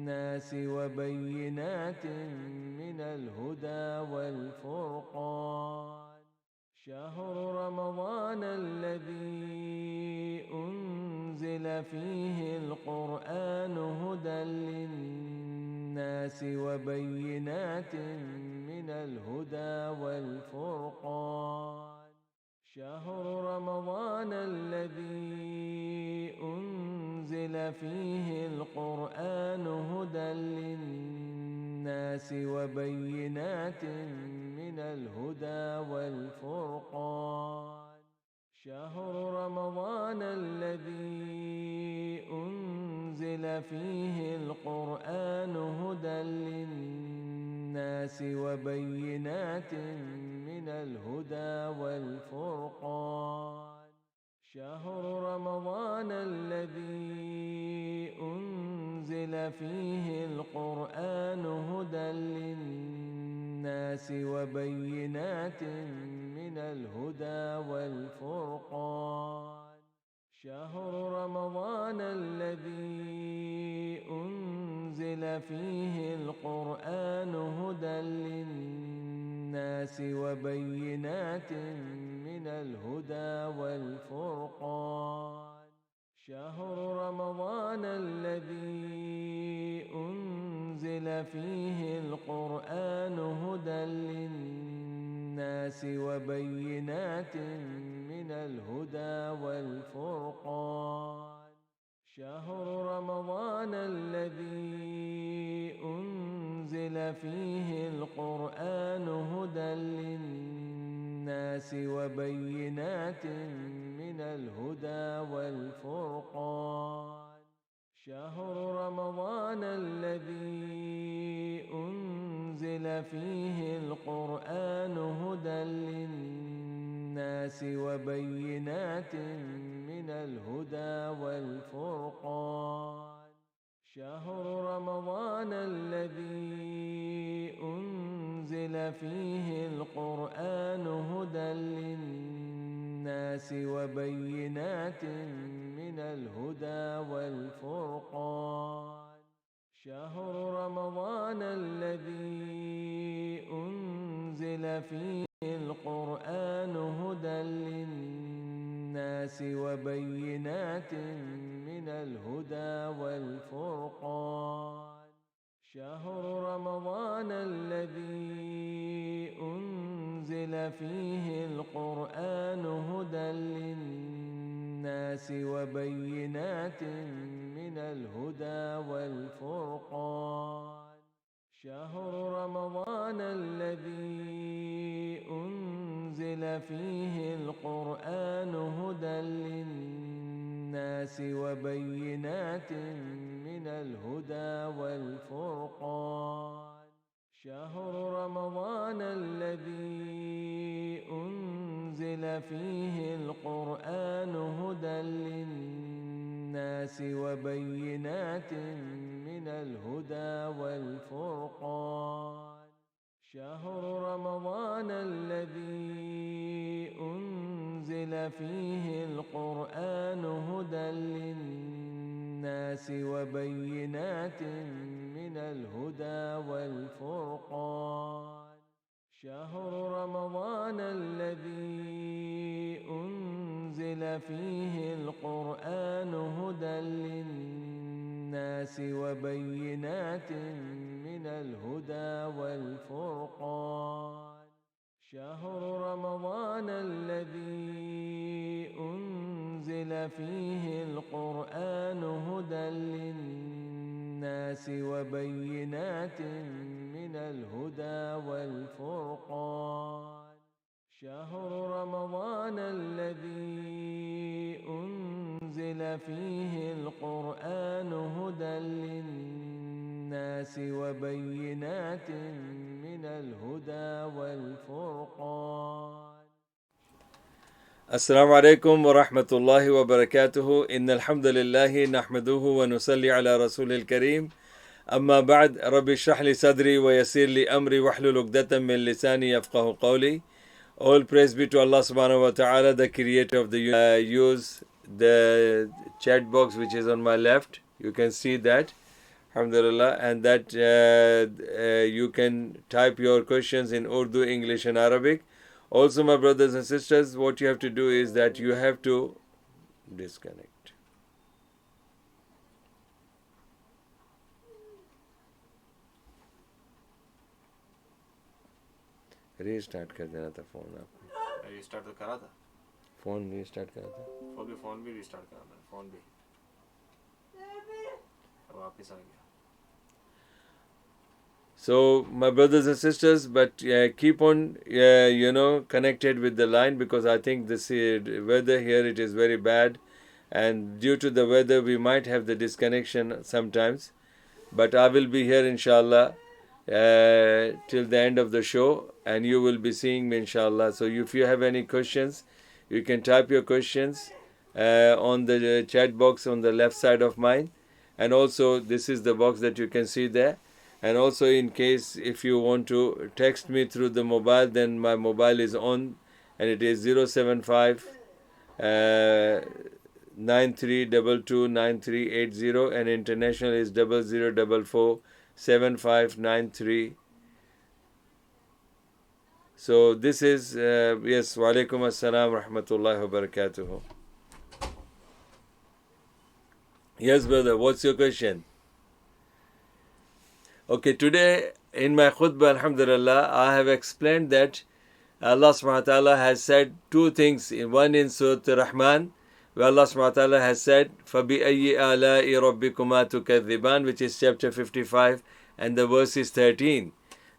للناس وبينات من الهدى والفرقان شهر رمضان الذي أنزل فيه القرآن هدى للناس وبينات من الهدى والفرقان شهر رمضان الذي أنزل فيه القرآن هدى للناس وبينات من الهدى والفرقان شهر رمضان الذي أنزل فيه القرآن هدى للناس وبينات من الهدى والفرقان شهر رمضان الذي أنزل فيه القرآن هدى للناس وبينات من الهدى والفرقان شهر رمضان الذي أنزل فيه القرآن هدى للناس وبينات من الهدى والفرقان شهر رمضان الذي أنزل فيه القرآن هدى للناس وبينات من الهدى والفرقان شهر رمضان الذي أنزل فيه القرآن هدى للناس وبينات من الهدى والفرقان شهر رمضان الذي أنزل فيه القرآن هدى للناس وبينات من الهدى والفرقان شهر رمضان الذي أنزل فيه القرآن هدى للناس وبينات من الهدى والفرقان شهر رمضان الذي أنزل فيه القرآن هدى للناس وبينات من الهدى والفرقان شهر رمضان الذي أنزل فيه القرآن هدى للناس وبينات من الهدى والفرقان شهر رمضان الذي أنزل فيه القرآن هدى للناس وبينات من الهدى والفرقان شهر رمضان الذي أنزل فيه القرآن هدى للناس وبينات من الهدى والفرقان شهر رمضان الذي أنزل فيه القرآن هدى للناس وبينات من الهدى والفرقان شهر رمضان الذي أنزل فيه القرآن هدى للناس وبينات من الهدى والفرقان شهر رمضان الذي أنزل فيه القرآن هدى للناس وبينات من الهدى والفرقان شهر رمضان الذي أنزل فيه القرآن هدى للناس وبينات من الهدى والفرقان السلام عليكم ورحمة الله وبركاته. إن الحمد لله نحمده ونصلي على رسول الكريم. أما بعد، رب اشرح لي صدري ويسر لي أمري واحلل عقدة من لساني يفقهوا قولي. All praise be to Allah subhanahu wa ta'ala, the creator of the universe. Use the chat box which is on my left. You can see that. Alhamdulillah, and that you can type your questions in Urdu, English and Arabic. Also, my brothers and sisters, what you have to do is that you have to disconnect. Restart कर देना था phone आपको restart तो करा था phone restart करा था phone भी रीस्टार्ट करा था फोन भी अब वापस आ गया So my brothers and sisters, but keep on connected with the line, because I think this weather here, it is very bad, and due to the weather we might have the disconnection sometimes, but I will be here inshallah till the end of the show, and you will be seeing me inshallah. So if you have any questions, you can type your questions on the chat box on the left side of mine, and also this is the box that you can see there. And also, in case if you want to text me through the mobile, then my mobile is on, and it is 075 9322 9380, and international is 0044 7593. So this is yes, wa alaikum assalam rahmatullahi wa barakatuh. Yes, brother, what's your question? Okay, today in my khutbah, alhamdulillah, I have explained that Allah subhanahu wa ta'ala has said two things. One in Surah Ar-Rahman, where Allah subhanahu wa ta'ala has said, فَبِأَيِّ آلَاءِ رَبِّكُمَا تُكَذِّبَانِ, which is chapter 55, and the verse is 13.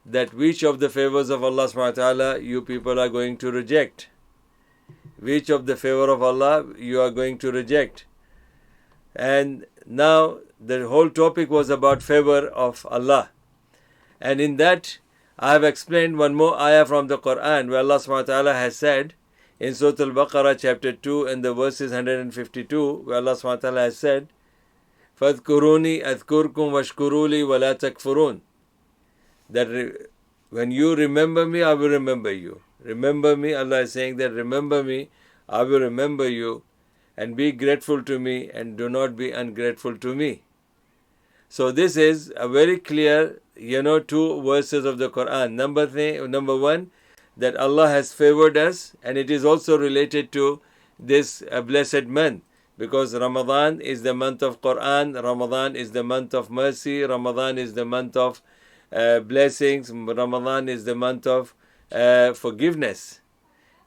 That which of the favors of Allah subhanahu wa ta'ala you people are going to reject? Which of the favor of Allah you are going to reject? And now the whole topic was about favor of Allah. And in that, I have explained one more ayah from the Quran, where Allah subhanahu wa ta'ala has said, in Surah Al-Baqarah chapter 2 and the verses 152, where Allah subhanahu wa ta'ala has said, فَاذْكُرُونِي أَذْكُرْكُمْ وَاشْكُرُوا لِي وَلَا تَكْفُرُونَ. That when you remember me, I will remember you. Remember me, Allah is saying that remember me, I will remember you, and be grateful to me, and do not be ungrateful to me. So this is a very clear, two verses of the Quran. Number one, that Allah has favored us, and it is also related to this blessed month, because Ramadan is the month of Quran, Ramadan is the month of mercy, Ramadan is the month of blessings, Ramadan is the month of forgiveness,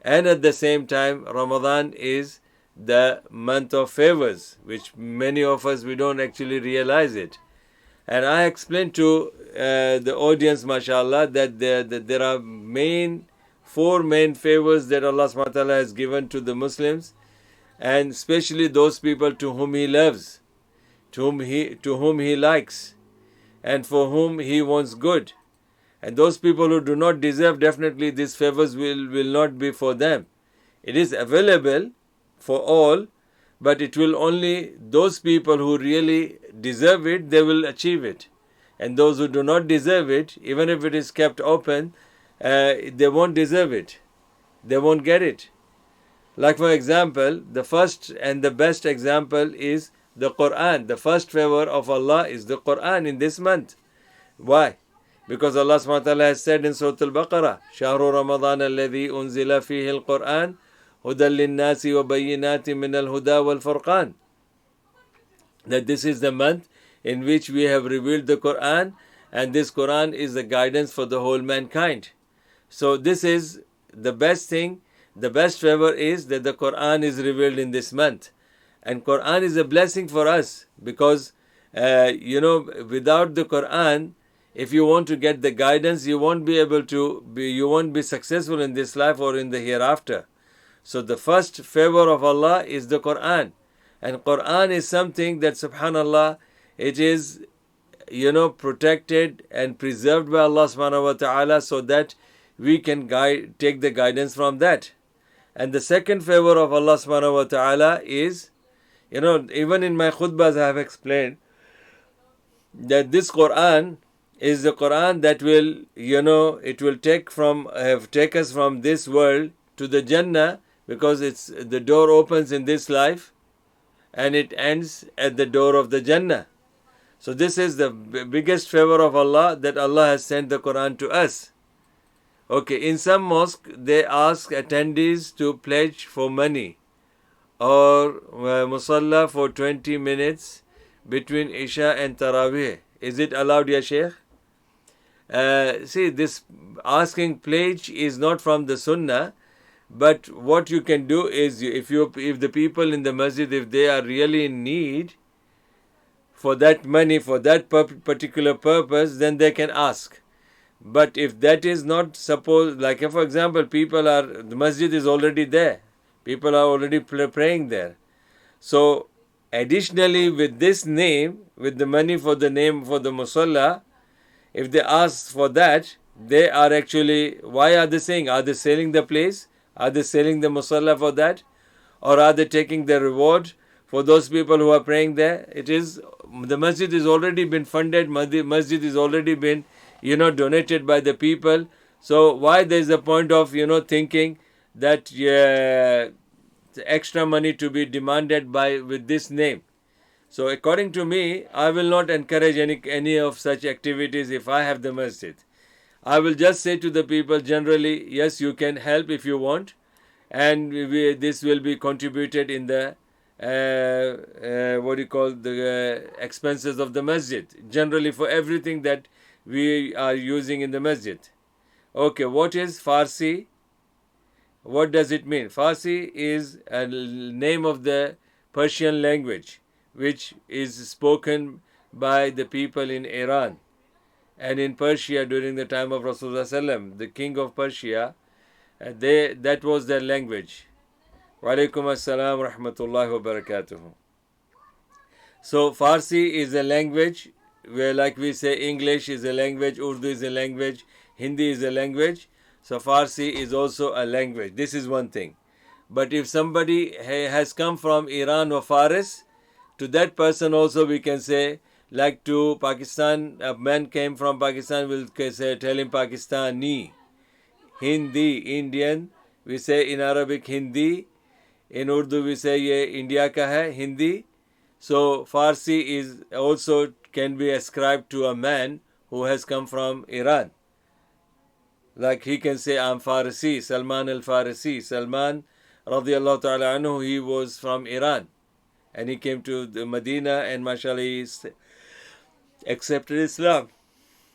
and at the same time Ramadan is the month of favors, which many of us, we don't actually realize it. And I explained to the audience, mashallah, that there are four main favors that Allah subhanahu wa ta'ala has given to the Muslims, and especially those people to whom He loves, to whom He likes, and for whom He wants good. And those people who do not deserve, definitely these favors will not be for them. It is available for all, but it will only those people who really deserve it, they will achieve it. And those who do not deserve it, even if it is kept open, they won't deserve it. They won't get it. Like for example, the first and the best example is the Quran. The first favor of Allah is the Quran in this month. Why? Because Allah subhanahu wa ta'ala has said in Surah Al-Baqarah, شَهْرُ رَمَضَانَ الَّذِي أُنزِلَ فِيهِ الْقُرْآنِ هُدًى لِلنَّاسِ وَبَيِّنَاتٍ مِنَ الْهُدَى وَالْفُرْقَانِ. That this is the month in which we have revealed the Quran, and this Quran is the guidance for the whole mankind. So this is the best thing, the best favor is that the Quran is revealed in this month. And Quran is a blessing for us, because without the Quran, if you want to get the guidance, you won't be successful in this life or in the hereafter. So the first favor of Allah is the Quran. And Quran is something that, subhanallah, it is, protected and preserved by Allah subhanahu wa ta'ala, so that we can take the guidance from that. And the second favor of Allah subhanahu wa ta'ala is, even in my khutbahs I have explained that this Quran is the Quran that will, it will take us from this world to the Jannah, because the door opens in this life and it ends at the door of the Jannah. So this is the biggest favor of Allah, that Allah has sent the Quran to us. Okay, in some mosque they ask attendees to pledge for money or musalla for 20 minutes between Isha and Taraweeh. Is it allowed, ya Sheikh? See, this asking pledge is not from the Sunnah, but what you can do is, if the people in the masjid, if they are really in need for that money, for that particular purpose, then they can ask. But if that is not supposed, like if, for example, the masjid is already there, people are already praying there. So additionally, with this name, with the money for the musalla, if they ask for that, they are actually, why are they saying? Are they selling the place? Are they selling the musalla for that? Or are they taking the reward for those people who are praying there? The masjid has already been funded, masjid is already been, donated by the people. So why there is a point of, thinking that the extra money to be demanded with this name? So according to me, I will not encourage any of such activities if I have the masjid. I will just say to the people generally, yes, you can help if you want, and this will be contributed in the the expenses of the masjid, generally for everything that we are using in the masjid. Okay, what is Farsi? What does it mean? Farsi is a name of the Persian language, which is spoken by the people in Iran and in Persia during the time of Rasulullah, the king of Persia. That was their language. Wa alaikum assalam wa rahmatullahi wa barakatuh. So Farsi is a language where, like we say, English is a language, Urdu is a language, Hindi is a language. So Farsi is also a language. This is one thing. But if somebody has come from Iran or Faris, to that person also we can say, like to Pakistan, a man came from Pakistan, we'll say, tell him Pakistani. Hindi, Indian, we say in Arabic Hindi. In Urdu we say ye India ka hai, Hindi. So Farsi is also can be ascribed to a man who has come from Iran. Like he can say, I'm Farsi, Salman al-Farsi. Salman radiallahu ta'ala anhu, he was from Iran. And he came to the Medina and mashallah he accepted Islam.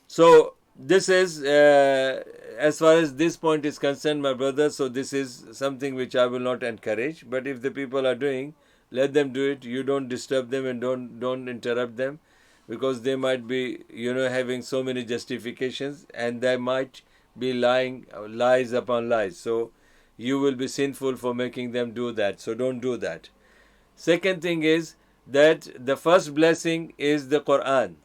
So this is, as far as this point is concerned, my brother, so this is something which I will not encourage. But if the people are doing, let them do it. You don't disturb them and don't interrupt them, because they might be, having so many justifications, and they might be lying lies upon lies. So you will be sinful for making them do that. So don't do that. Second thing is that the first blessing is the Quran.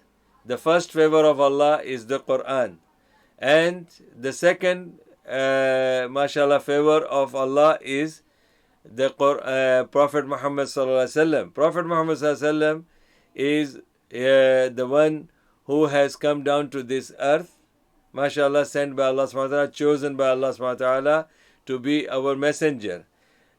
The first favor of Allah is the Quran. And the second, mashallah, favor of Allah is the Prophet Muhammad sallallahu alaihi wasallam. Prophet Muhammad sallallahu alaihi wasallam is the one who has come down to this earth, mashallah, sent by Allah subhanahu wa ta'ala, chosen by Allah subhanahu wa ta'ala to be our messenger.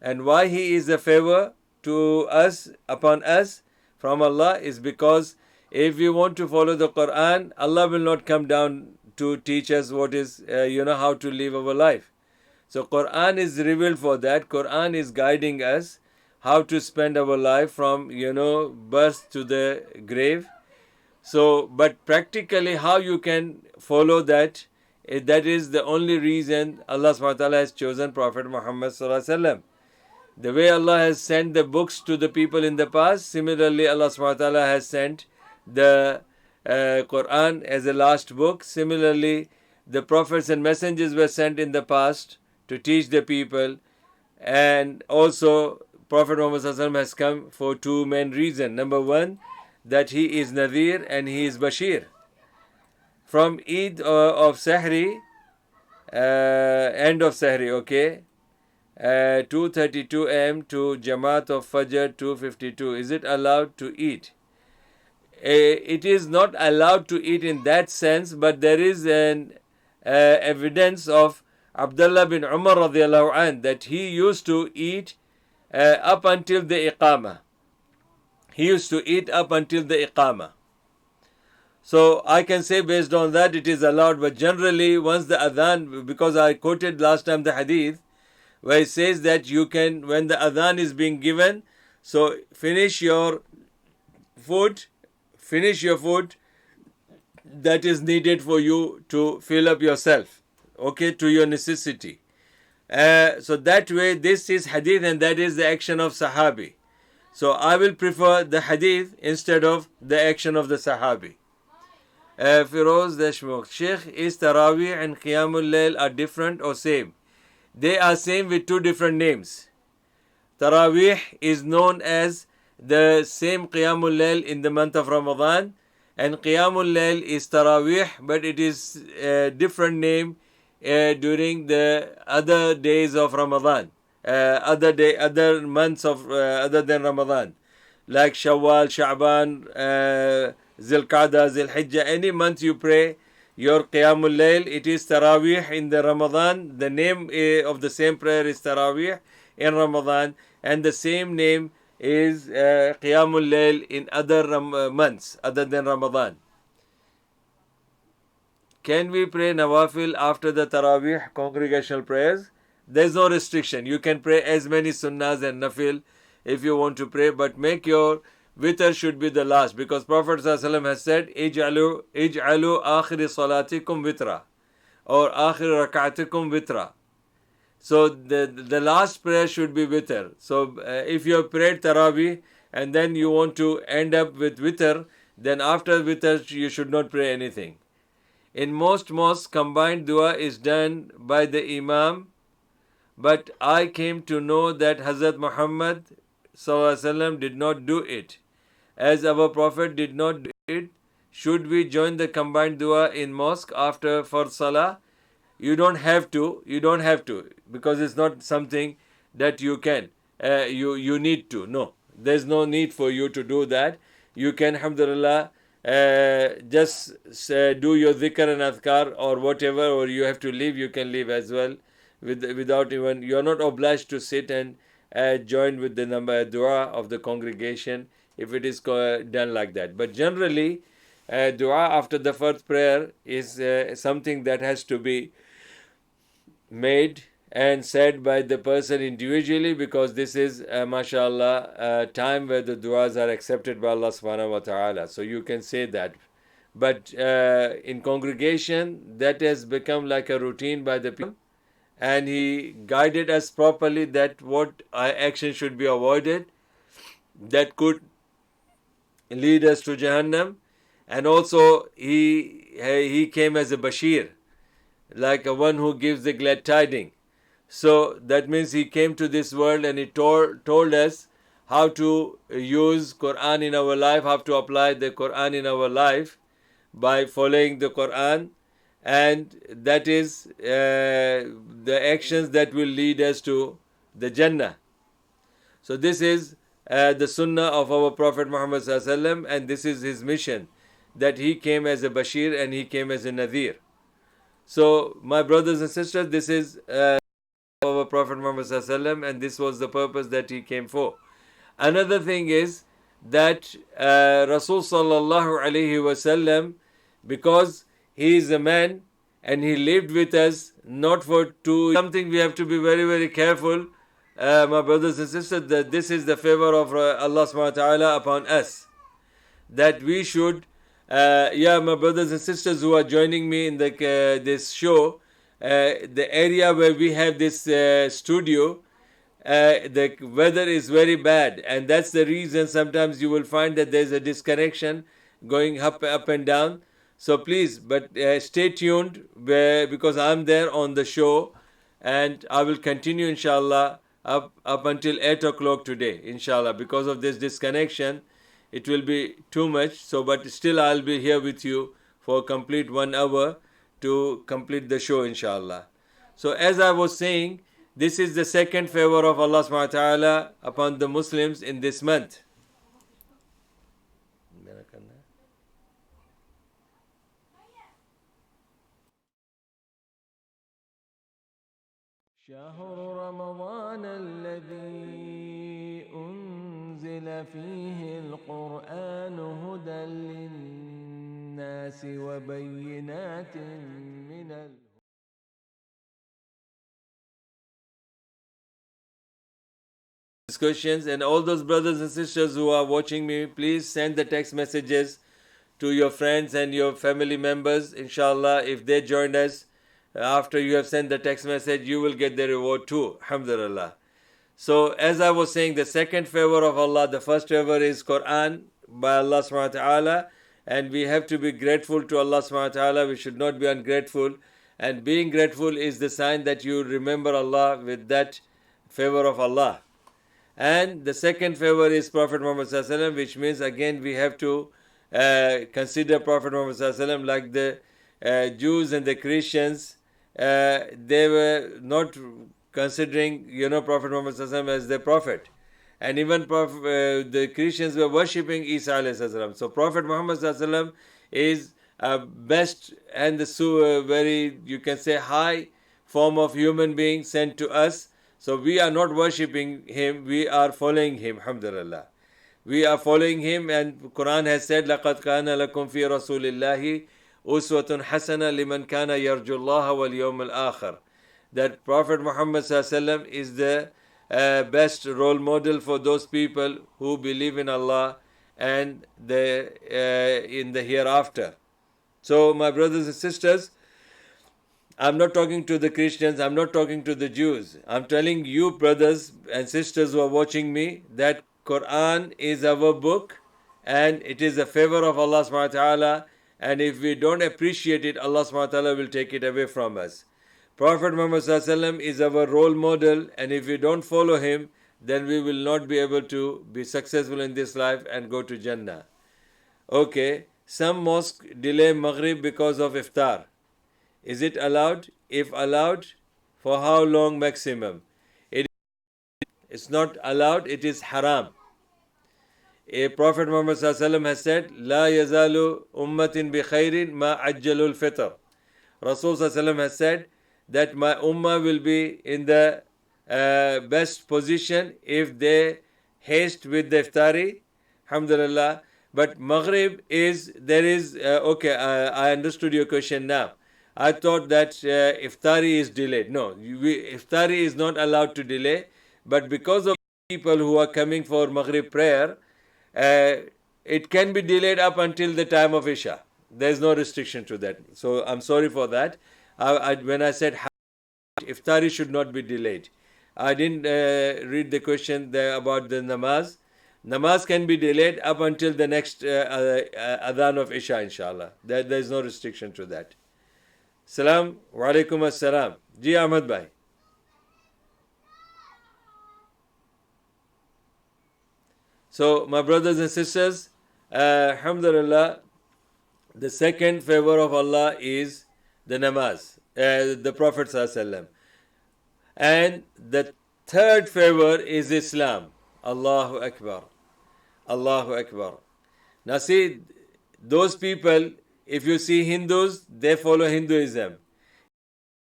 And why he is a favor to us, upon us, from Allah, is because if we want to follow the Quran, Allah will not come down to teach us what is, how to live our life. So Quran is revealed for that. Quran is guiding us how to spend our life from, birth to the grave. So, but practically how you can follow that, that is the only reason Allah subhanahu wa ta'ala has chosen Prophet Muhammad sallallahu alaihi wasallam. The way Allah has sent the books to the people in the past, similarly Allah subhanahu wa ta'ala has sent the Quran as a last book. Similarly, the prophets and messengers were sent in the past to teach the people. And also, Prophet Muhammad sallallahu alaihi wasallam has come for two main reasons. Number one, that he is Nadir and he is Bashir. From Eid of Sahri, end of Sahri, okay, 2:32 a.m. to Jamaat of Fajr 2:52. Is it allowed to eat? It is not allowed to eat in that sense, but there is an evidence of Abdullah bin Umar radiallahu anh that he used to eat up until the Iqamah. He used to eat up until the Iqamah. So I can say based on that it is allowed, but generally once the adhan, because I quoted last time the hadith where it says that you can, when the adhan is being given, so food, finish your food that is needed for you to fill up yourself, okay, to your necessity. So that way this is hadith and that is the action of Sahabi. So I will prefer the hadith instead of the action of the Sahabi. Firoz Deshmukh, Sheikh, is Taraweeh and Qiyamul Layl are different or same? They are same with two different names. Taraweeh is known as the same Qiyamul Layl in the month of Ramadan, and Qiyamul Layl is Taraweeh, but it is a different name during the other days of Ramadan, other months of other than Ramadan, like Shawwal, Sha'ban, Zilqa'dah, Zilhijjah. Any month you pray your Qiyamul Layl, it is Taraweeh in the Ramadan. The name of the same prayer is Taraweeh in Ramadan, and the same name is Qiyamul Layl in other months other than Ramadan. Can we pray Nawafil after the Taraweeh congregational prayers? There is no restriction. You can pray as many Sunnahs and Nafil if you want to pray, but make your witr should be the last, because Prophet ﷺ has said, Ij'alu akhiri salatikum witra, or akhir rak'atikum witra. So the last prayer should be witr. So if you have prayed Taraweeh and then you want to end up with witr, then after witr you should not pray anything. In most mosques, combined dua is done by the Imam, but I came to know that Hazrat Muhammad ﷺ did not do it. As our Prophet did not do it, should we join the combined dua in mosque after for Salah? You don't have to, because it's not something that you can, you need to. No, there's no need for you to do that. You can, alhamdulillah, just do your dhikr and adhkar or whatever, or you have to leave, you can leave as well, without even, you're not obliged to sit and join with the number dua of the congregation if it is done like that. But generally, dua after the first prayer is something that has to be made and said by the person individually, because this is mashallah a time where the du'as are accepted by Allah subhanahu wa ta'ala. So you can say that. But in congregation, that has become like a routine by the people, and he guided us properly that what action should be avoided that could lead us to Jahannam. And also he came as a Bashir, like a one who gives the glad tiding. So that means he came to this world and he told us how to use Quran in our life, how to apply the Quran in our life by following the Quran, and that is the actions that will lead us to the Jannah. So this is the Sunnah of our Prophet Muhammad ﷺ, and this is his mission, that he came as a Bashir and he came as a Nadhir. So my brothers and sisters, this is our Prophet Muhammad ﷺ, and this was the purpose that he came for. Another thing is that Rasul sallallahu alaihi wasallam, because he is a man and he lived with us not for something we have to be very, very careful, my brothers and sisters, that this is the favor of Allah subhanahu wa ta'ala upon us, that we should, my brothers and sisters who are joining me in this show, the area where we have this studio, the weather is very bad, and that's the reason sometimes you will find that there's a disconnection going up and down. So please, but stay tuned, because I'm there on the show, and I will continue inshallah up until 8 o'clock today inshallah. Because of this disconnection, it will be too much, so but still I'll be here with you for complete 1 hour to complete the show inshallah. So as I was saying, this is the second favor of Allah subhanahu wa ta'ala upon the Muslims in this month. شهر رمضان الذي أنزل فيه القرآن هدى للناس وبينات من questions. And all those brothers and sisters who are watching me, please send the text messages to your friends and your family members. Inshallah, if they joined us after you have sent the text message, you will get the reward too. Alhamdulillah. So as I was saying, the second favor of Allah, the first favor is Quran by Allah subhanahu wa ta'ala, and we have to be grateful to Allah subhanahu wa ta'ala. We should not be ungrateful, and being grateful is the sign that you remember Allah with that favor of Allah. And the second favor is Prophet Muhammad sallallahu alaihi wasallam, which means again we have to consider Prophet Muhammad sallallahu alaihi wasallam like the Jews and the Christians. They were not considering, Prophet Muhammad sallallahu alaihi wasallam as their prophet, and even the Christians were worshipping Isa alayhi salam. So Prophet Muhammad sallallahu alaihi wasallam is best and the very, you can say, high form of human being sent to us. So we are not worshipping him, we are following him, alhamdulillah. We are following him, and Quran has said, لَقَدْ كَانَ لَكُمْ فِي رَسُولِ اللَّهِ أُسْوَةٌ حَسَنَةٌ لِمَنْ كَانَ يَرْجُو اللَّهَ وَالْيَوْمَ الْآخِرِ. That Prophet Muhammad sallallahu alaihi wasallam is the best role model for those people who believe in Allah and in the hereafter. So my brothers and sisters, I'm not talking to the Christians, I'm not talking to the Jews. I'm telling you, brothers and sisters who are watching me, that Quran is our book and it is a favor of Allah subhanahu wa ta'ala, and if we don't appreciate it, Allah subhanahu wa ta'ala will take it away from us. Prophet Muhammad sallallahu alaihi wasallam is our role model, and if we don't follow him, then we will not be able to be successful in this life and go to Jannah. Okay, some mosques delay Maghrib because of iftar. Is it allowed? If allowed, for how long maximum? It's not allowed, it is haram. Prophet Muhammad ﷺ has said, La yazalu ummatin bi khairin ma ajjalul fitr. Rasul ﷺ has said that my ummah will be in the best position if they haste with the iftari. Alhamdulillah. But Maghrib is, okay, I understood your question now. I thought that iftari is delayed. No, iftari is not allowed to delay, but because of people who are coming for Maghrib prayer, it can be delayed up until the time of Isha. There is no restriction to that. So I'm sorry for that. When I said iftari should not be delayed, I didn't read the question there about the namaz. Namaz can be delayed up until the next adhan of Isha, inshallah. There is no restriction to that. Salam wa alaikum assalam. Ji Ahmad bhai. So my brothers and sisters, alhamdulillah, the second favor of Allah is the namaz, the Prophet ﷺ. And the third favor is Islam. Allahu Akbar. Allahu Akbar. Now see, those people, if you see Hindus, they follow Hinduism.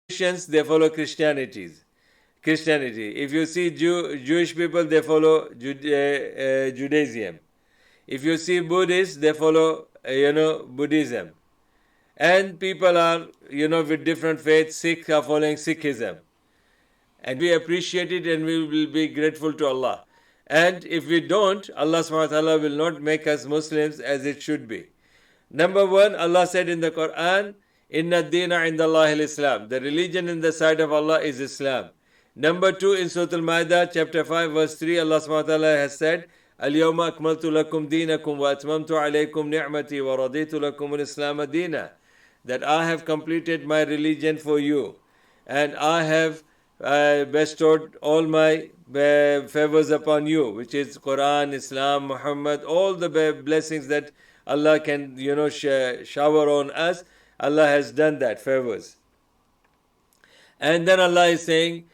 Christians, they follow Christianity. If you see Jewish people, they follow Judaism. If you see Buddhists, they follow, Buddhism. And people are, with different faiths. Sikhs are following Sikhism. And we appreciate it, and we will be grateful to Allah. And if we don't, Allah subhanahu wa ta'ala will not make us Muslims as it should be. Number one, Allah said in the Quran, Inna ad-deena inda Allahi al-Islam. The religion in the sight of Allah is Islam. Number two, in Surah Al-Ma'idah, chapter 5, verse 3, Allah subhanahu wa ta'ala has said, Al-yawma akmaltu lakum deenakum wa atmamtu alaykum ni'mati wa raditu lakum al-Islam deena. That I have completed my religion for you, and I have bestowed all my favors upon you, which is Quran, Islam, Muhammad, all the blessings that Allah can, shower on us. Allah has done that, favors. And then Allah is saying,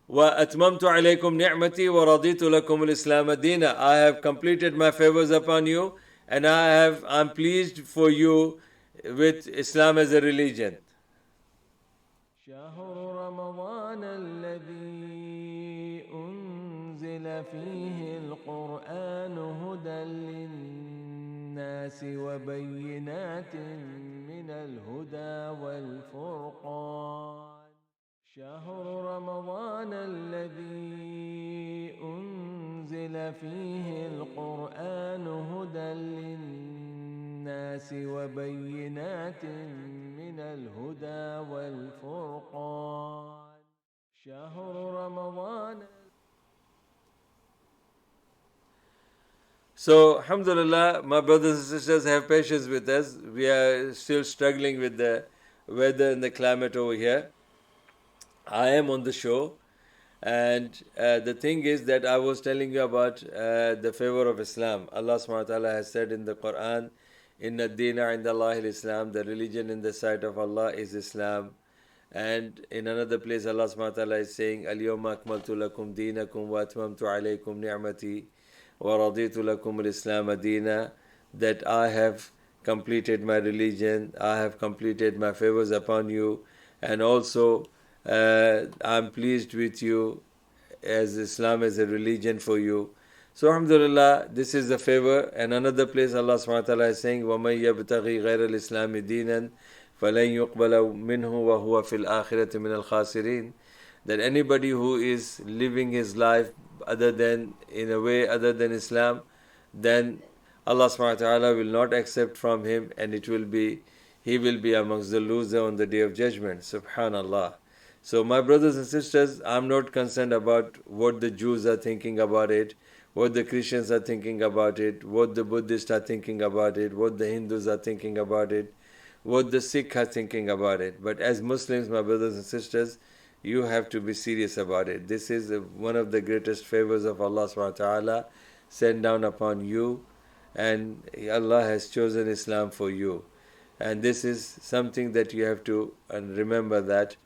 وَأَتْمَمْتُ عَلَيْكُمْ نِعْمَتِي وَرَضِيتُ لَكُمُ الْإِسْلَامَ دِينًا. I have completed my favors upon you, and I'm pleased for you with Islam as a religion. شهر رمضان الذي أنزل فيه القرآن هدى للناس وبينات من الهدى والفرقان شهر رمضان الذي أنزل فيه القرآن هدى للناس وبينات من الهدى والفرقان شهر رمضان. So, alhamdulillah, my brothers and sisters, have patience with us. We are still struggling with the weather and the climate over here. I am on the show, and the thing is that I was telling you about the favor of Islam. Allah subhanahu wa ta'ala has said in the Quran, Inna dina inda Allah al-Islam, the religion in the sight of Allah is Islam. And in another place, Allah subhanahu wa ta'ala is saying, Al-yawma akmaltu lakum dinakum wa atmamtu alaykum ni'mati وَرَضِيتُ لَكُمُ الْإِسْلَامَ دِينًا, that I have completed my religion, I have completed my favors upon you, and also I am pleased with you as Islam as a religion for you. So alhamdulillah, this is the favor. And another place Allah subhanahu wa ta'ala is saying, وَمَنْ يَبْتَغِي غَيْرَ الْإِسْلَامِ دِينًا فَلَنْ يُقْبَلَ مِنْهُ وَهُوَ فِي الْآخِرَةِ مِنَ الْخَاسِرِينَ, that anybody who is living his life other than, in a way other than Islam, then Allah subhanahu wa ta'ala will not accept from him, and he will be amongst the loser on the day of judgment. Subhanallah. So my brothers and sisters, I'm not concerned about what the Jews are thinking about it, what the Christians are thinking about it, what the Buddhists are thinking about it, what the Hindus are thinking about it, what the Sikhs are thinking about it. But as Muslims, my brothers and sisters, you have to be serious about it. This is one of the greatest favors of Allah subhanahu wa ta'ala sent down upon you, and Allah has chosen Islam for you. And this is something that you have to remember, that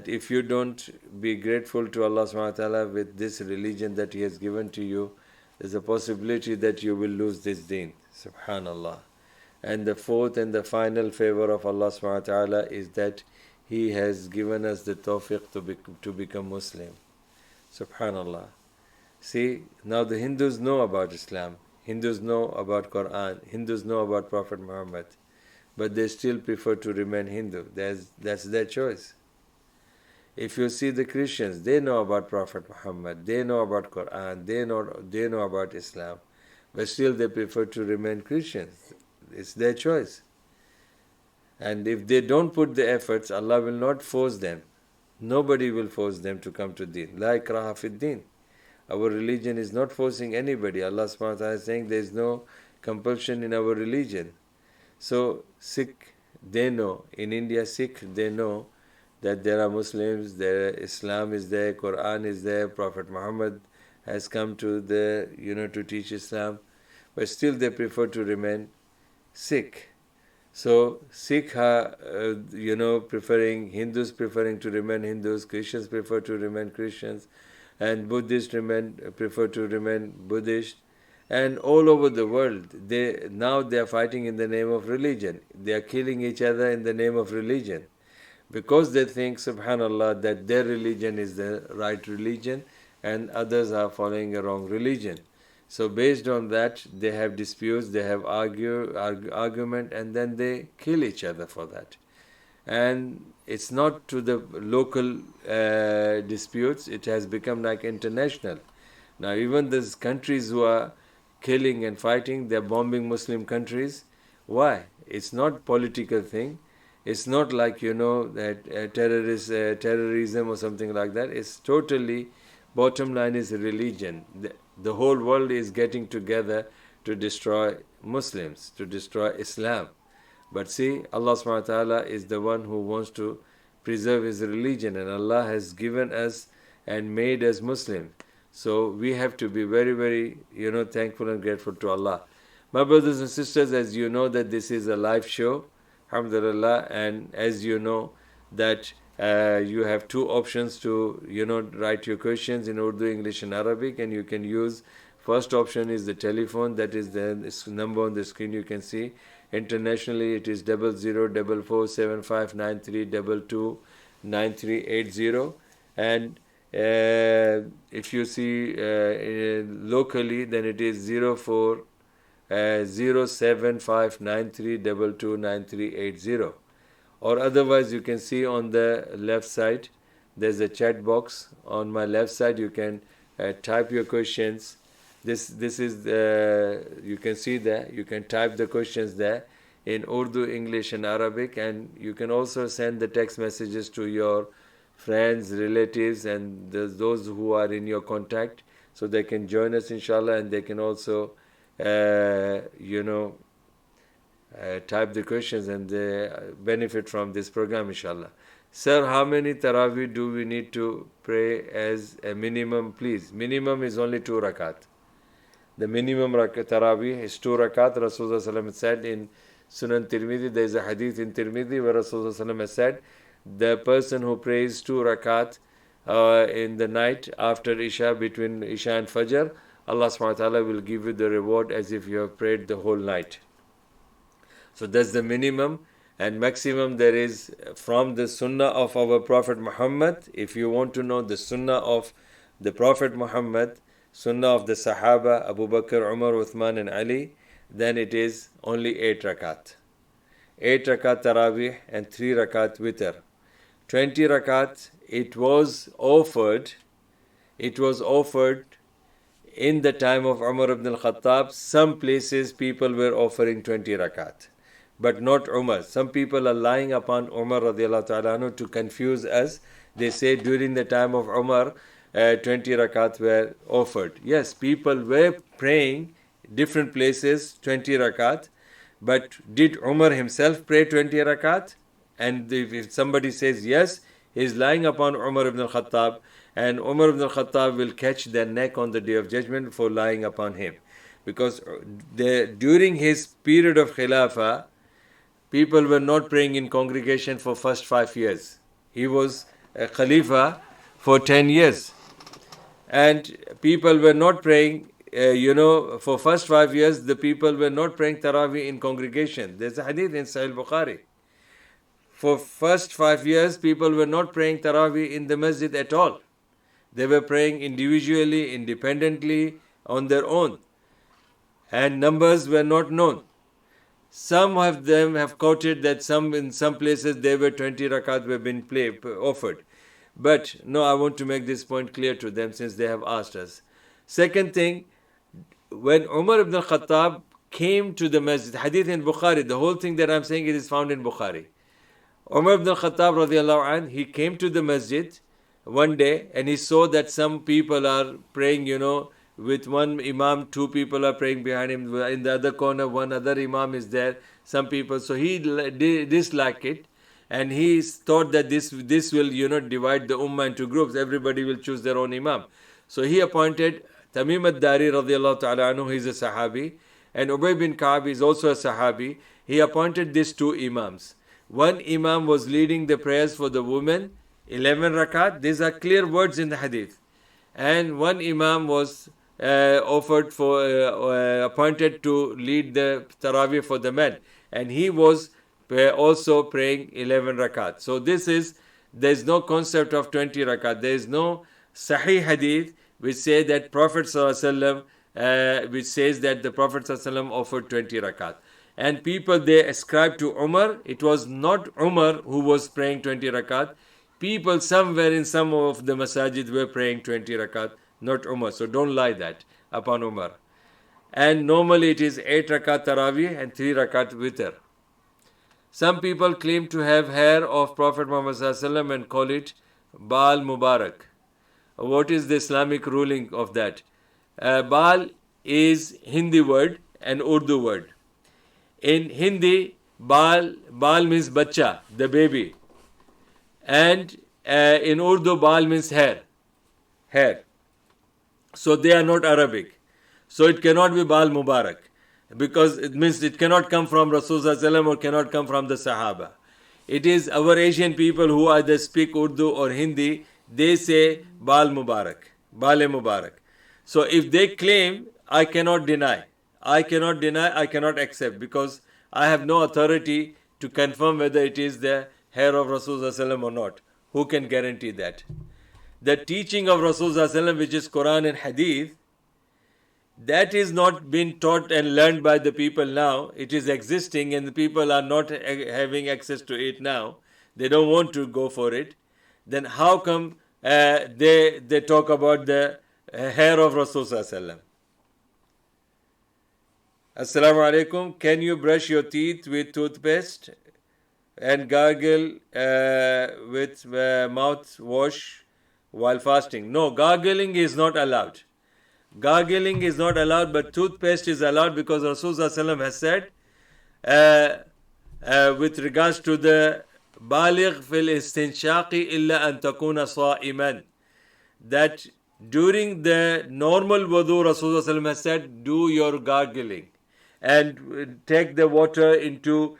if you don't be grateful to Allah subhanahu wa ta'ala with this religion that He has given to you, there's a possibility that you will lose this deen. Subhanallah. And the fourth and the final favor of Allah subhanahu wa ta'ala is that He has given us the tawfiq to become Muslim. Subhanallah. See, now the Hindus know about Islam, Hindus know about Quran, Hindus know about Prophet Muhammad, but they still prefer to remain Hindu. That's their choice. If you see the Christians, they know about Prophet Muhammad, they know about Quran, they know about Islam, but still they prefer to remain Christians. It's their choice. And if they don't put the efforts, Allah will not force them. Nobody will force them to come to deen. La ikraha fid deen. Our religion is not forcing anybody. Allah subhanahu wa ta'ala is saying there is no compulsion in our religion. So Sikh, they know. In India, Sikh, they know that there are Muslims, Islam is there, Quran is there, Prophet Muhammad has come to to teach Islam, but still they prefer to remain Sikh. So Sikh are, preferring, Hindus preferring to remain Hindus, Christians prefer to remain Christians, and Buddhists prefer to remain Buddhist. And all over the world, they are fighting in the name of religion. They are killing each other in the name of religion, because they think, subhanallah, that their religion is the right religion and others are following a wrong religion. So based on that, they have disputes, they have argument, and then they kill each other for that. And it's not to the local disputes, it has become like international. Now even these countries who are killing and fighting, they're bombing Muslim countries. Why? It's not political thing. It's not like, that terrorism or something like that. It's totally, bottom line is religion. The whole world is getting together to destroy Muslims, to destroy Islam. But see, Allah subhanahu wa ta'ala is the one who wants to preserve His religion, and Allah has given us and made us Muslim. So we have to be very, very, thankful and grateful to Allah. My brothers and sisters, as you know that this is a live show, alhamdulillah, and as you know that you have two options to, write your questions in Urdu, English and Arabic, and you can use, first option is the telephone, that is the number on the screen you can see. Internationally it is 00447593229380, and if you see locally, then it is 04 07593229380. Or otherwise you can see on the left side there's a chat box. On my left side you can type your questions. This is you can see there, you can type the questions there in Urdu, English and Arabic, and you can also send the text messages to your friends, relatives and those who are in your contact, so they can join us inshallah, and they can also type the questions and they benefit from this program inshallah. Sir, how many Taraweeh do we need to pray as a minimum, please? Minimum is only 2 rakat. The minimum Taraweeh is 2 rakat. Rasulullah said in Sunan Tirmidhi, there is a hadith in Tirmidhi where Rasulullah said, the person who prays 2 rakat in the night after Isha, between Isha and Fajr, Allah subhanahu wa ta'ala will give you the reward as if you have prayed the whole night. So that's the minimum. And maximum there is from the sunnah of our Prophet Muhammad. If you want to know the sunnah of the Prophet Muhammad, sunnah of the Sahaba, Abu Bakr, Umar, Uthman and Ali, then it is only 8 rakat. 8 rakat Taraweeh and 3 rakat Witr. 20 rakat, it was offered in the time of Umar ibn al-Khattab. Some places people were offering 20 rakat. But not Umar. Some people are lying upon Umar radiallahu ta'ala anhu to confuse us. They say during the time of Umar, 20 rakat were offered. Yes, people were praying different places 20 rakat. But did Umar himself pray 20 rakat? And if somebody says yes, he is lying upon Umar ibn al-Khattab. And Umar ibn al-Khattab will catch their neck on the Day of Judgment for lying upon him. Because during his period of Khilafah, people were not praying in congregation for first 5 years. He was a Khalifa for 10 years. And people were not praying, for first 5 years, the people were not praying Taraweeh in congregation. There's a hadith in Sahih Bukhari. For first 5 years, people were not praying Taraweeh in the masjid at all. They were praying individually, independently, on their own. And numbers were not known. Some of them have quoted that in some places there were 20 rakat were being offered. But no, I want to make this point clear to them since they have asked us. Second thing, when Umar ibn al-Khattab came to the masjid, hadith in Bukhari, the whole thing that I'm saying it is found in Bukhari. Umar ibn al-Khattab radiallahu anh, he came to the masjid one day and he saw that some people are praying, with one imam, 2 people are praying behind him. In the other corner, one other imam is there, some people. So he disliked it and he thought that this will, divide the ummah into groups. Everybody will choose their own imam. So he appointed Tamim ad-Dari radiallahu ta'ala anhu, he is a Sahabi. And Ubay bin Ka'ab is also a Sahabi. He appointed these 2 imams. One imam was leading the prayers for the women, 11 rakat. These are clear words in the hadith. And one imam was appointed to lead the Taraweeh for the men. And he was also praying 11 rakat. So there's no concept of 20 rakat. There is no Sahih hadith which say that Prophet ﷺ, which says that the Prophet ﷺ offered 20 rakat. And people, they ascribe to Umar. It was not Umar who was praying 20 rakat. People somewhere in some of the masajid were praying 20 rakat, not Umar. So don't lie that upon Umar. And normally it is 8 rakat Taraweeh and 3 rakat Witr. Some people claim to have hair of Prophet Muhammad ﷺ and call it Baal Mubarak. What is the Islamic ruling of that? Baal is Hindi word and Urdu word. In Hindi, Baal means bacha, the baby. And in Urdu, Baal means hair. So they are not Arabic. So it cannot be Baal Mubarak. Because it means it cannot come from Rasulullah or cannot come from the Sahaba. It is our Asian people who either speak Urdu or Hindi, they say Baal Mubarak, Baal Mubarak. So if they claim, I cannot deny, I cannot accept, because I have no authority to confirm whether it is the hair of Rasulullah or not. Who can guarantee that? The teaching of Rasulullah, which is Quran and Hadith, that is not being taught and learned by the people now. It is existing and the people are not having access to it now. They don't want to go for it. Then how come they talk about the hair of Rasulullah? Assalamu alaikum. Can you brush your teeth with toothpaste and gargle with mouthwash while fasting? No, gargling is not allowed. Gargling is not allowed, but toothpaste is allowed because Rasulullah has said with regards to the baligh fil istinshaqi illa an takuna sa'iman, that during the normal wudu Rasulullah has said do your gargling and take the water into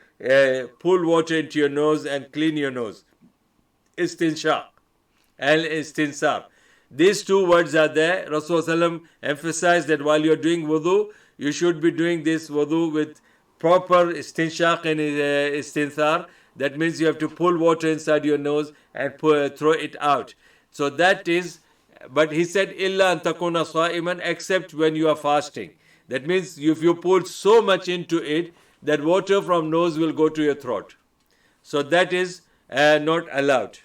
pull water into your nose and clean your nose. Istinshaq and istinsar. These two words are there. Rasulullah emphasized that while you are doing wudu, you should be doing this wudu with proper istinshaq and istinsar. That means you have to pull water inside your nose and throw it out. So that is, but he said, illa an takuna sa'iman, except when you are fasting. That means if you pull so much into it, that water from nose will go to your throat. So that is not allowed.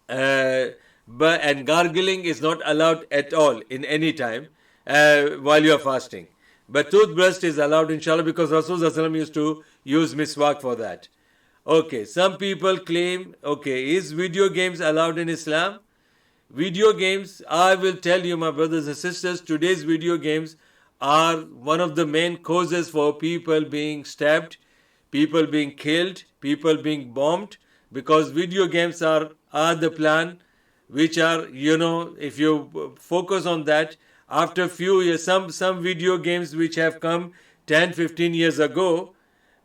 And gargling is not allowed at all in any time while you are fasting. But toothbrush is allowed, inshallah, because Rasulullah used to use miswak for that. Okay, some people claim, okay, is video games allowed in Islam? Video games, I will tell you, my brothers and sisters, today's video games are one of the main causes for people being stabbed, people being killed, people being bombed, because video games are the plan, which are, if you focus on that, after few years, some video games which have come 10, 15 years ago,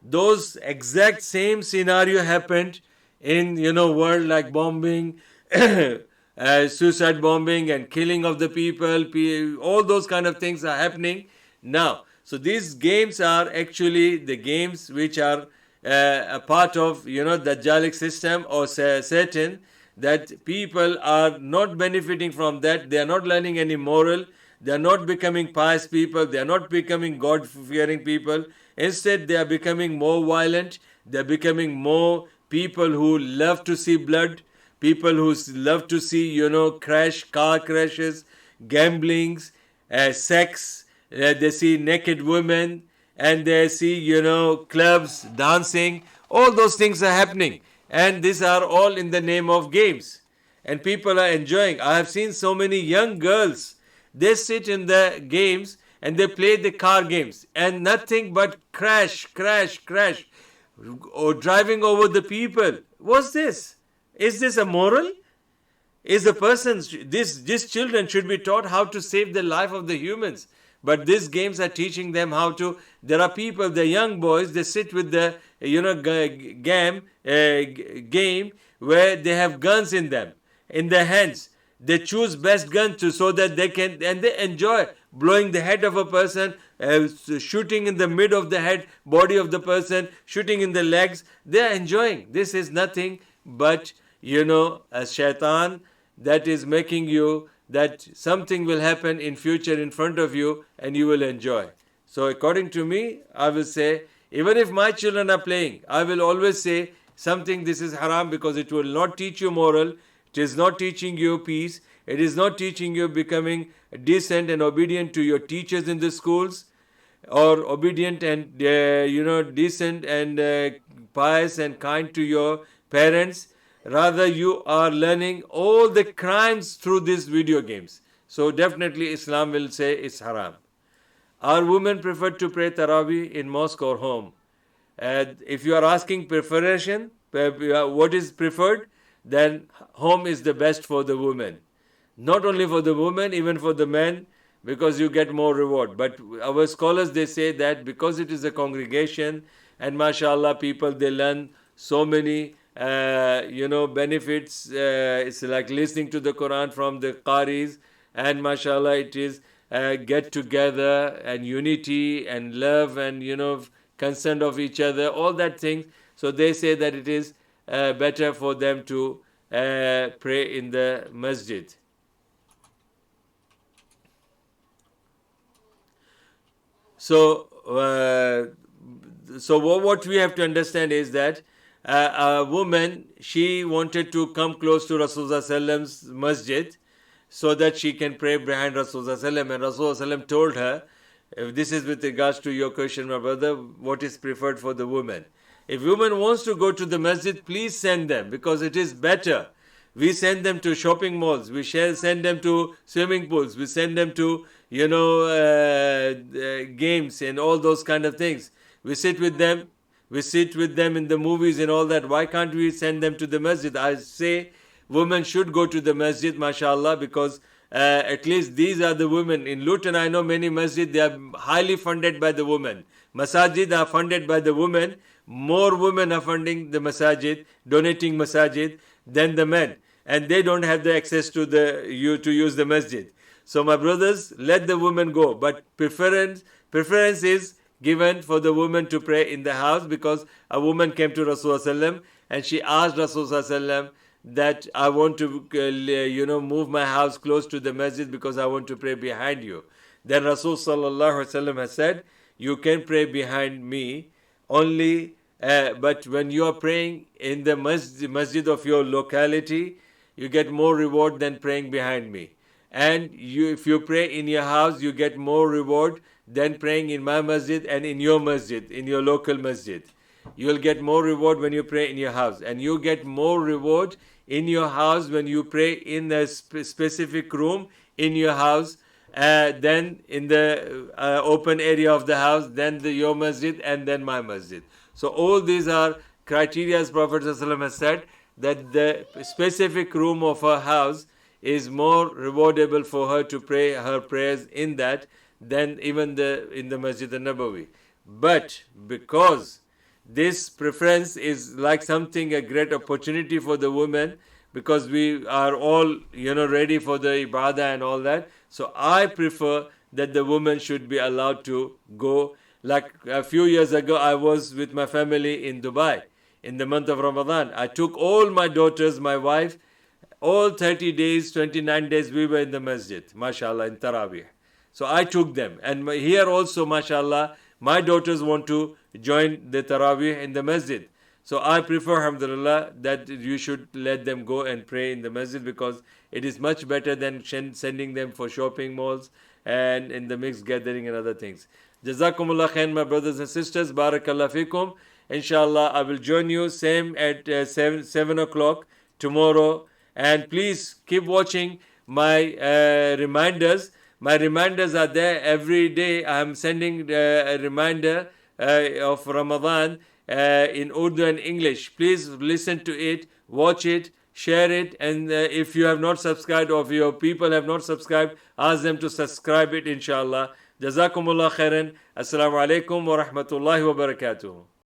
those exact same scenario happened in, world, like bombing, suicide bombing and killing of the people, all those kind of things are happening now. So these games are actually the games which are a part of, the Dajjalic system or Satan, that people are not benefiting from that. They are not learning any moral. They are not becoming pious people. They are not becoming God-fearing people. Instead, they are becoming more violent. They are becoming more people who love to see blood, people who love to see, car crashes, gamblings, sex. They see naked women and they see, clubs, dancing. All those things are happening. And these are all in the name of games. And people are enjoying. I have seen so many young girls. They sit in the games and they play the car games. And nothing but crash, crash, crash. Or driving over the people. What's this? Is this a moral? Is the person, these children should be taught how to save the life of the humans. But these games are teaching them how to. There are people, the young boys, they sit with the game where they have guns in them, in their hands. They choose best gun so that they can, and they enjoy blowing the head of a person, shooting in the mid of the head, body of the person, shooting in the legs. They are enjoying. This is nothing but, a shaitan that is making you, that something will happen in future in front of you and you will enjoy. So according to me, I will say, even if my children are playing, I will always say something, this is haram, because it will not teach you moral, it is not teaching you peace, it is not teaching you becoming decent and obedient to your teachers in the schools, or obedient and decent and pious and kind to your parents. Rather, you are learning all the crimes through these video games. So definitely Islam will say it's haram. Are women preferred to pray Taraweeh in mosque or home? If you are asking preparation, what is preferred, then home is the best for the women. Not only for the women, even for the men, because you get more reward. But our scholars, they say that because it is a congregation, and mashallah, people, they learn so many benefits. It's like listening to the Quran from the Qaris, and mashallah, it is get together and unity and love and concern of each other, all that things. So they say that it is better for them to pray in the masjid. So, what we have to understand is that a woman, she wanted to come close to Rasulullah's masjid so that she can pray behind Rasulullah, and Rasulullah told her, this is with regards to your question, my brother, what is preferred for the woman. If woman wants to go to the masjid, please send them, because it is better. We send them to shopping malls, we send them to swimming pools, we send them to, games and all those kind of things. We sit with them in the movies and all that. Why can't we send them to the masjid? I say women should go to the masjid, mashallah, because at least these are the women. In Luton, I know many masjid, they are highly funded by the women. Masajid are funded by the women. More women are funding the masajid, donating masajid, than the men. And they don't have the access to to use the masjid. So my brothers, let the women go. But preference is given for the woman to pray in the house, because a woman came to Rasulullah and she asked Rasulullah that I want to move my house close to the masjid because I want to pray behind you. Then Rasulullah has said, you can pray behind me only, but when you are praying in the masjid of your locality, you get more reward than praying behind me. And if you pray in your house, you get more reward than praying in my masjid and in your masjid, in your local masjid. You will get more reward when you pray in your house. And you get more reward in your house when you pray in a specific room in your house, then in the open area of the house, then your masjid, and then my masjid. So all these are criteria, as Prophet ﷺ has said, that the specific room of her house is more rewardable for her to pray her prayers in that than even in the Masjid al-Nabawi. But because this preference is like something, a great opportunity for the women, because we are all ready for the ibadah and all that, so I prefer that the woman should be allowed to go. Like a few years ago, I was with my family in Dubai in the month of Ramadan. I took all my daughters, my wife, all 30 days, 29 days we were in the masjid, mashallah, in Taraweeh. So I took them. And here also, mashallah, my daughters want to join the Taraweeh in the masjid. So I prefer, alhamdulillah, that you should let them go and pray in the masjid, because it is much better than sending them for shopping malls and in the mixed gathering and other things. Jazakumullah khair, my brothers and sisters. Barakallah fikum. Inshallah, I will join you same at 7 o'clock tomorrow. And please keep watching my reminders. My reminders are there every day. I am sending a reminder of Ramadan in Urdu and English. Please listen to it, watch it, share it, and if you have not subscribed, or if your people have not subscribed, ask them to subscribe it, inshallah. Jazakumullah khairan. Assalamu alaikum wa rahmatullahi wa barakatuh.